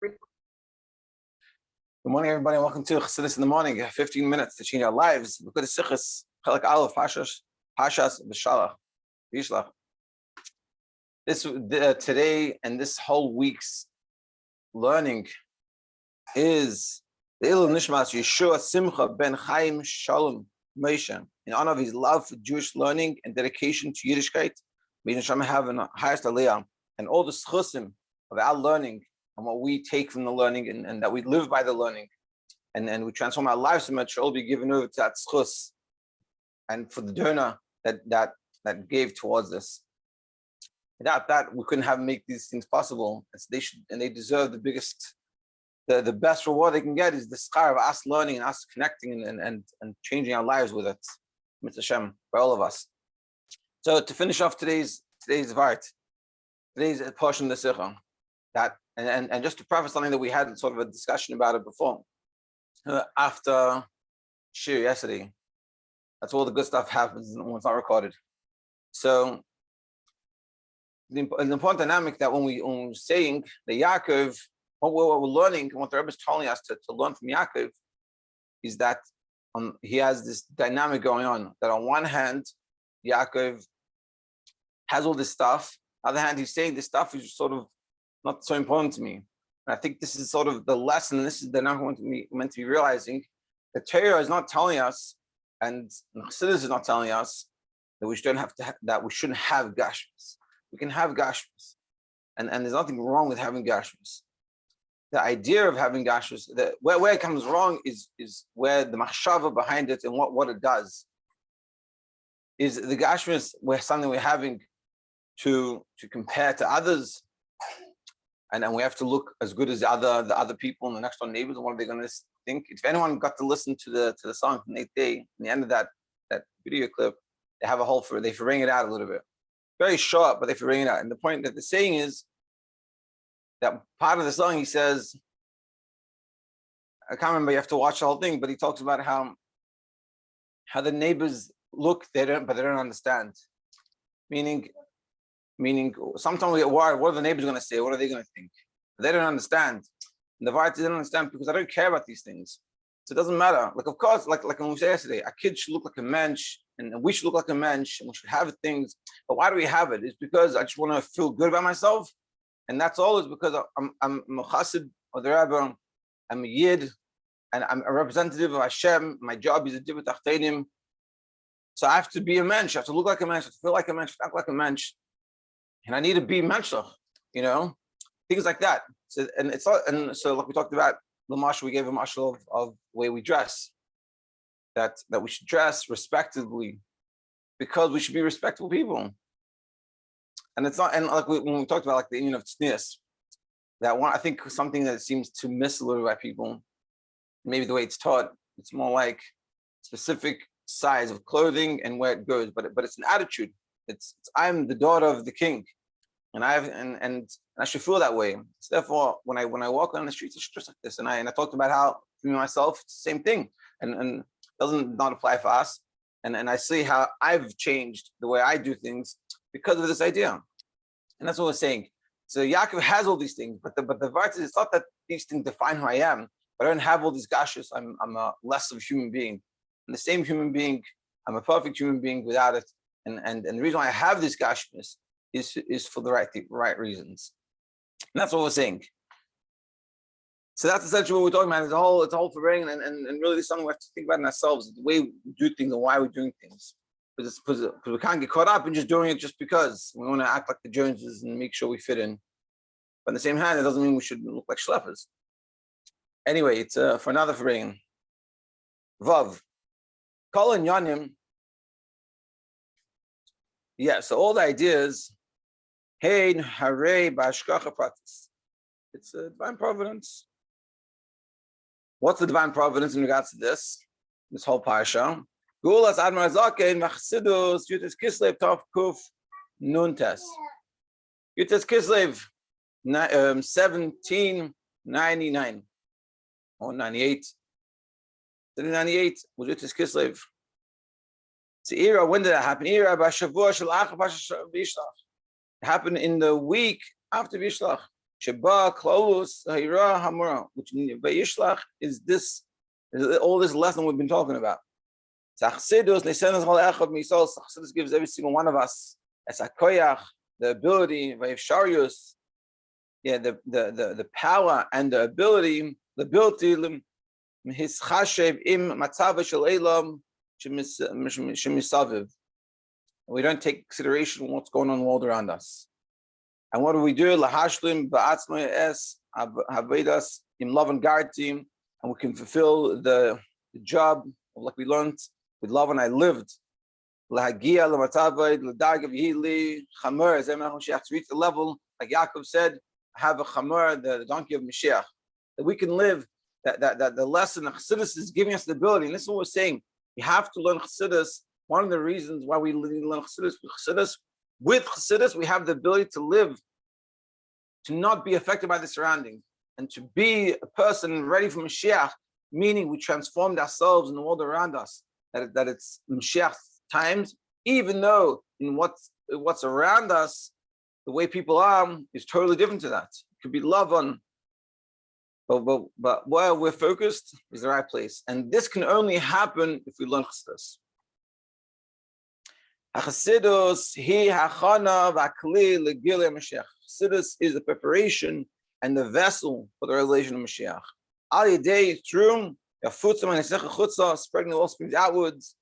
Good morning, everybody, and welcome to Chassidus in the morning. 15 minutes to change our lives. Look at the Sichos, Chalak Aleph, Pashas, Vayishlach. This today and this whole week's learning is the nishmas Yehoshua Simcha ben Chaim Shalom Moshe, in honor of his love for Jewish learning and dedication to Yiddishkeit. May neshama have an highest aliyah, and all the schusim of our learning and what we take from the learning, and that we live by the learning, and we transform our lives so much, all be given over to that schus, and for the donor that gave towards this. Without that, we couldn't make these things possible. They deserve the biggest, the best reward they can get is the schar of us learning and us connecting and changing our lives with it. Mitzvah Hashem, by all of us. So to finish off today's vart, today's portion of the Sikha, that and just to preface something that we had sort of a discussion about it before, after Shiur yesterday, that's all the good stuff happens when it's not recorded. So the important dynamic that when we're saying the Yaakov, what we're learning and what the Rebbe is telling us to learn from Yaakov is that he has this dynamic going on, that on one hand, Yaakov has all this stuff. On the other hand, he's saying this stuff is sort of not so important to me. And I think this is sort of the lesson. This is the number meant to be realizing. The Torah is not telling us, and Chassidus is not telling us that we shouldn't have gashmis. We can have gashmis, and there's nothing wrong with having gashmis. The idea of having gashmis, where it comes wrong is where the machshava behind it and what it does. Is the gashmis where something we're having to compare to others, and we have to look as good as the other people and the next door neighbors, and what are they going to think? If anyone got to listen to the song from the 8th day, in the end of that video clip, they have they ring it out a little bit. Very short, but they ring it out. And the point that they're saying is that part of the song, he says, I can't remember, you have to watch the whole thing, but he talks about how the neighbors look, but they don't understand. Meaning, sometimes we worry, what are the neighbors going to say? What are they going to think? They don't understand. And the Vayishlach didn't understand because I don't care about these things. So it doesn't matter. Like, of course, like when we said yesterday, our kids should look like a mensch, and we should look like a mensch, and we should have things. But why do we have it? It's because I just want to feel good about myself. And that's all. Is because I'm a chassid of the Rebbe, I'm a Yid, and I'm a representative of Hashem. My job is a divat achtenim. So I have to be a mensch. I have to look like a mensch. I have to feel like a mensch, act like a mensch. And I need to be moshiach, things like that. So so like we talked about, the moshe, we gave a moshe of the way we dress, that we should dress respectably because we should be respectable people. And it's not, and like when we talked about like the union of tznius, that one, I think something that seems to miss a little by people, maybe the way it's taught, it's more like specific size of clothing and where it goes, but it's an attitude. It's I'm the daughter of the king, and I should feel that way. So therefore, when I walk on the streets, it's just like this. And I talked about how for me myself, it's the same thing, and doesn't not apply for us. And I see how I've changed the way I do things because of this idea. And that's what we're saying. So Yaakov has all these things, but the verse is, it's not that these things define who I am, but I don't have all these gashus. I'm a less of a human being. I'm the same human being. I'm a perfect human being without it. And the reason why I have this gashmis is for the right reasons. And that's what we're saying. So that's essentially what we're talking about. It's a whole forbearing, and really something we have to think about in ourselves, the way we do things and why we're doing things. Because we can't get caught up in just doing it just because we want to act like the Joneses and make sure we fit in. But on the same hand, it doesn't mean we should look like schleppers. Anyway, it's for another forbearing. Vav. Kol and Yanim. Yeah, so all the ideas, hey, hare, ba'ashkacha pratis. It's a divine providence. What's the divine providence in regards to this whole parasha? Gulas Admar Zaken, Chassidus, Yutis Kislev, Tov Kuf, Nuntes. Yutis Kislev, 1799 or 98. 1798 was Yutis Kislev. It's the era, when did that happen? Era Bashavua Shalach Vayishlach. It happened in the week after Vayishlach. Sheba Klaus Hayra Hamura, which in Vayishlach is all this lesson we've been talking about. Chassidus gives every single one of us as a koyach, the ability, Vayishlach, the power and the ability, his chashev im matzava shel elam shemisaviv. We don't take consideration of what's going on in the world around us. And what do we do? Lahashlim ba'atzmai es havedas im love and garti, and we can fulfill the job like we learned with love and I lived. Lahagia l'matavay l'dargav yili chamer zemach moshiach, to reach the level like Yaakov said, have a chamer, the donkey of Mashiach, that we can live. That the lesson of Chassidus is giving us the ability. And this is what we're saying. You have to learn Chassidus. One of the reasons why we learn Chassidus, with Chassidus, we have the ability to live, to not be affected by the surroundings, and to be a person ready for Mashiach, meaning we transformed ourselves in the world around us, that it's Mashiach's times, even though in what's around us, the way people are is totally different to that. It could be love on, but where we're focused is the right place. And this can only happen if we learn Chassidus. Chassidus is the preparation and the vessel for the revelation of Mashiach. Aliyah through spreading the all springs outwards.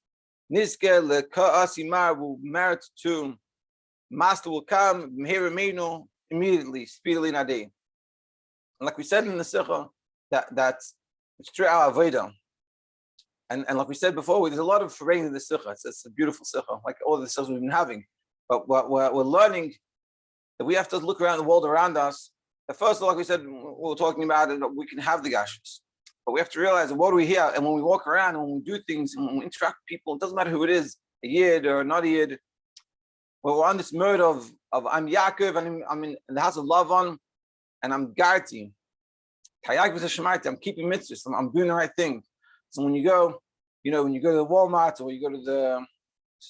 Will merit to Master will come immediately, speedily in a day. And like we said in the Simcha, that it's through our avodah. And like we said before, there's a lot of foraying in the Simcha. It's a beautiful Simcha, like all the Simchas we've been having. But we're learning that we have to look around the world around us. At first, like we said, we were talking about it, we can have the gashes. But we have to realize what do we hear? And when we walk around and when we do things and when we interact with people, it doesn't matter who it is, a Yid or not a Yid. We're on this mode of I'm Yaakov and I'm in the house of Lavan, and I'm Garti. I'm keeping mitzvahs. I'm doing the right thing. So when you go to the Walmart or you go to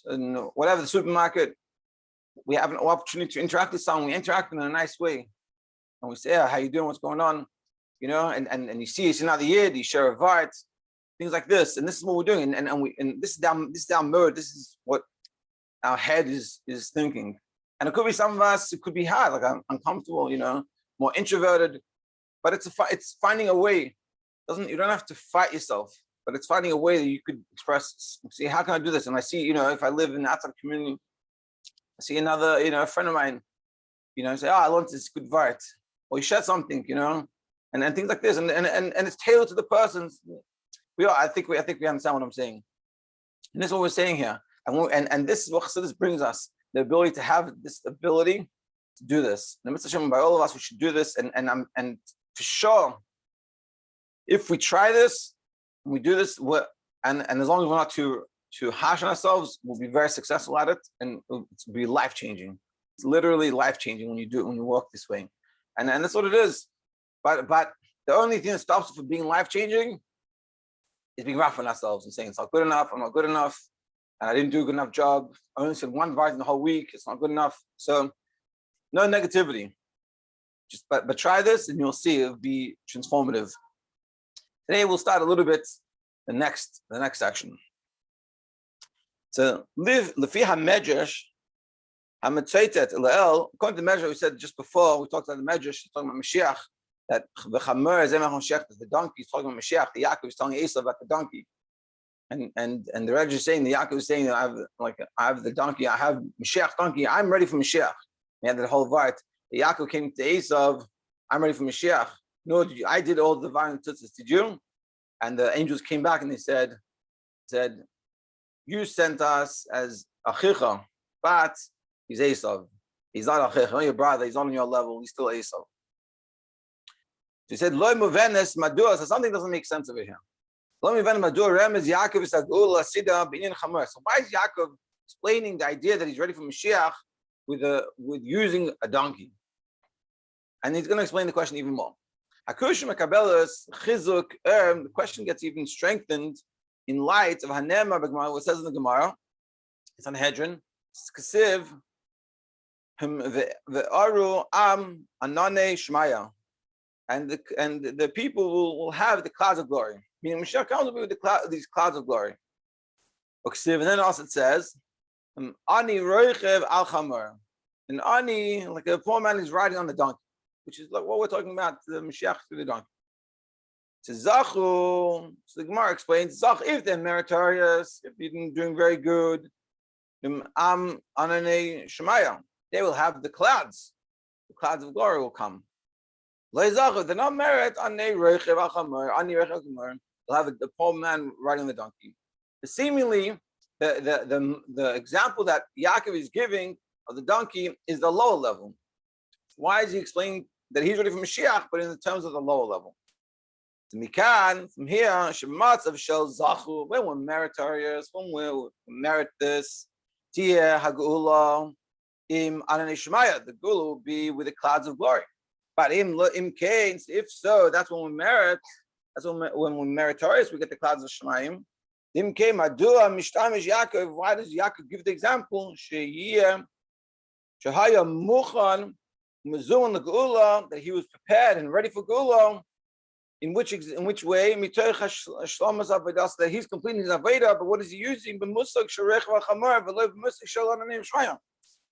the supermarket, we have an opportunity to interact with someone. We interact in a nice way, and we say, "Yeah, how you doing? What's going on?" And you see it's another Yid, you share a vart, things like this. And this is what we're doing. And this is our mode. This is what our head is thinking. And it could be some of us. It could be hard, like I'm uncomfortable, more introverted. But it's finding a way. You don't have to fight yourself, but it's finding a way that you could express this. See, how can I do this? And I see, if I live in the outside community, I see another, a friend of mine, say, I learned this good vart, or you shared something, and things like this, and it's tailored to the person. I think we understand what I'm saying, and this is what we're saying here, and this is what Chassidus brings us, the ability to have this ability to do this. And Mitzvah by all of us, we should do this, and for sure, if we try this, and we do this, and as long as we're not too harsh on ourselves, we'll be very successful at it, and it'll be life changing. It's literally life changing when you walk this way, and that's what it is. But the only thing that stops us from being life changing is being rough on ourselves and saying it's not good enough. I'm not good enough, and I didn't do a good enough job. I only said one vart in the whole week. It's not good enough. So no negativity. But try this, and you'll see it'll be transformative. Today we'll start a little bit the next section. So live lefi hamedrash hametzaitet leel. According to the medrash we said just before, we talked about the medrash talking about Mashiach. That the chamer zemach moshiach, the donkey is talking about Mashiach. The Yaakov is telling Esau about the donkey, and the Reg is saying, the Yaakov is saying that I have the donkey, I have Mashiach's donkey. I'm ready for Mashiach. He had that whole vart. The Yaakov came to Esau, I'm ready for Mashiach. No, I did all the violent tzitzis. Did you? And the angels came back and they said, you sent us as achicha, but he's Esau. He's not achicha, not your brother. He's not on your level. He's still Esau. So he said, "Lo muvenes madua." So something doesn't make sense over here. Lo muvenes madua remez Yaakov is agul asida b'inyan chamer. So why is Yaakov explaining the idea that he's ready for Mashiach with using a donkey? And he's going to explain the question even more. Hakushim makabelas chizuk. The question gets even strengthened in light of Hanema b'Gemara. What it says in the Gemara, it's on Hedron. It's kasiv The Aru Am Anane Shmaya. And the people will have the clouds of glory. Meaning Mashiach comes with these clouds of glory. And then also it says, Ani Roichev Al Chamor. And Ani, like a poor man is riding on the donkey, which is like what we're talking about, the Mashiach through the donkey. It says Zachu, so the Gemara explains, Zach, if they're meritorious, if you're doing very good, Am Anane Shemaya, they will have the clouds of glory will come. They're not merit on they'll have the poor man riding the donkey. Seemingly, the example that Yaakov is giving of the donkey is the lower level. Why is he explaining that he's ready for Mashiach, but in the terms of the lower level? From here, when we're meritorious, when we merit this, the gula will be with the clouds of glory. But if so, that's when we merit. That's when we're meritorious, we get the clouds of Shemaim. Why does Yaakov give the example? That he was prepared and ready for Gula. In which way? That he's completing his Aveda, but what is he using?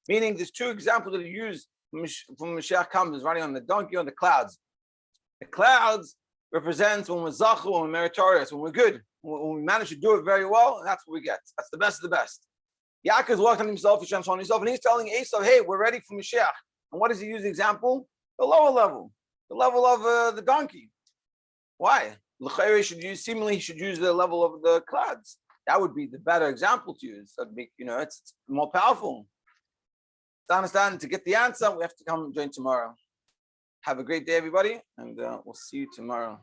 Meaning there's two examples that he used from Mashiach comes, riding on the donkey on the clouds. The clouds represents when we're zachu, when we're meritorious, when we're good, when we manage to do it very well, and that's what we get. That's the best of the best. Yaakov is working on himself, Hashem's on himself, and he's telling Esau, hey, we're ready for Mashiach. And what does he use the example? The lower level, the level of the donkey. Why? Seemingly he should use the level of the clouds. That would be the better example to use. That'd be, it's more powerful. To understand, to get the answer, we have to come and join tomorrow. Have a great day, everybody, and we'll see you tomorrow.